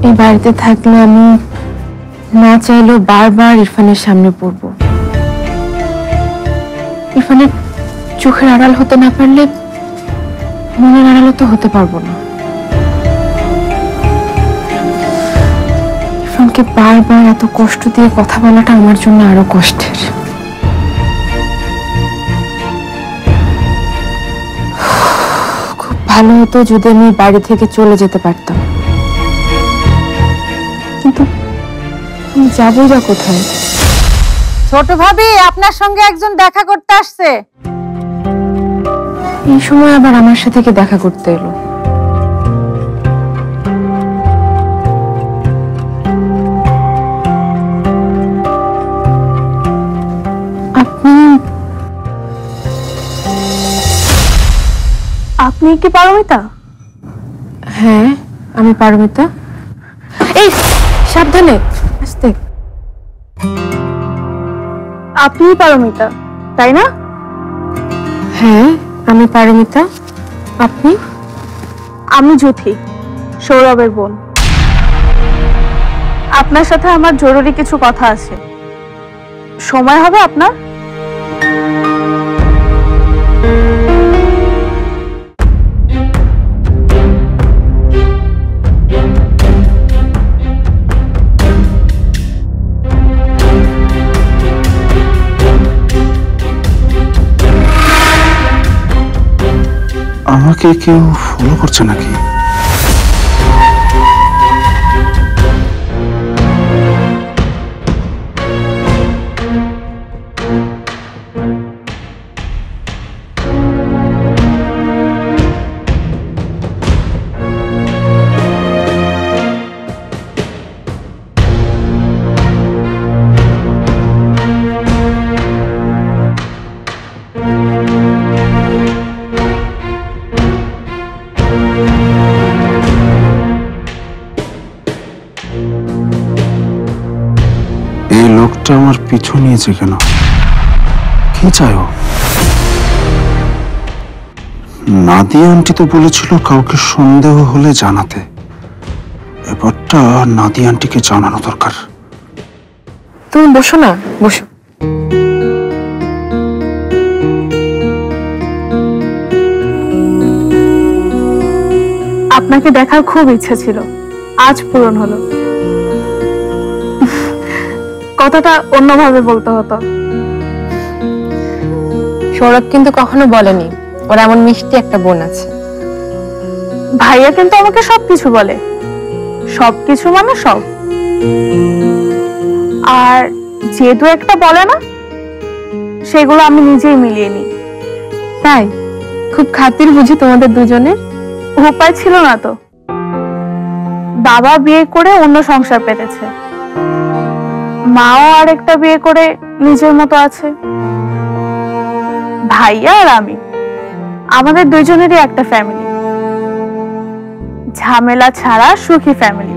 এই বাড়িতে থাকলে আমি না চাইলেও বারবার ইরফানের সামনে পড়ব। ইরফানের চোখের আড়াল হতে না পারলে মনের আড়ালও তো হতে পারবো না। ইরফানকে বারবার এত কষ্ট দিয়ে কথা বলাটা আমার জন্য আরো কষ্টের। খুব ভালো হতো যদি আমি বাড়ি থেকে চলে যেতে পারতাম, কিন্তু আমি যাবোই বা কোথায়? ছোট ভাবি, আপনার সঙ্গে একজন দেখা করতে আসছে। এই সময় আবার আমার সাথে কি দেখা করতে এলো? আপনি কি পারমিতা? হ্যাঁ, আমি পারমিতা। এই সাবধানে, আস্তে। আপনি পারমিতা, তাই না? হ্যাঁ, আমি পারমিতা। আপনি? আমি জ্যোতি, সৌরভের বোন। আপনার সাথে আমার জরুরি কিছু কথা আছে। সময় হবে আপনার? আমাকে কেউ ফলো করছে নাকি? এই লোকটা আমার পিছু নিয়েছে কেন? কি চাই ও? নাদিয়া আন্টি তো বলেছিল কাউকে সন্দেহ হলে জানাতে। ব্যাপারটা নাদিয়া আন্টিকে জানানো দরকার। তুমি বসো না, বসো। আপনাকে দেখার খুব ইচ্ছা ছিল, আজ পূরণ হলো। কথাটা অন্যভাবে বলতে হতো। সৌরভ কিন্তু কখনো বলেনি ওর এমন মিষ্টি একটা বোন আছে। ভাইয়া কিন্তু আমাকে সবকিছু বলে, সবকিছু মানে সব। আর যে দু একটা বলে না, সেগুলো আমি নিজেই মিলিয়ে নিই। তাই? খুব খাতির বুঝি তোমাদের দুজনের। উপায় ছিল না তো। বাবা বিয়ে করে অন্য সংসার পেতেছে, মাও আর একটা বিয়ে করে নিজের মতো আছে। ভাইয়া আর আমি, আমাদের দুইজনেরই একটা ফ্যামিলি, ঝামেলা ছাড়া সুখী ফ্যামিলি।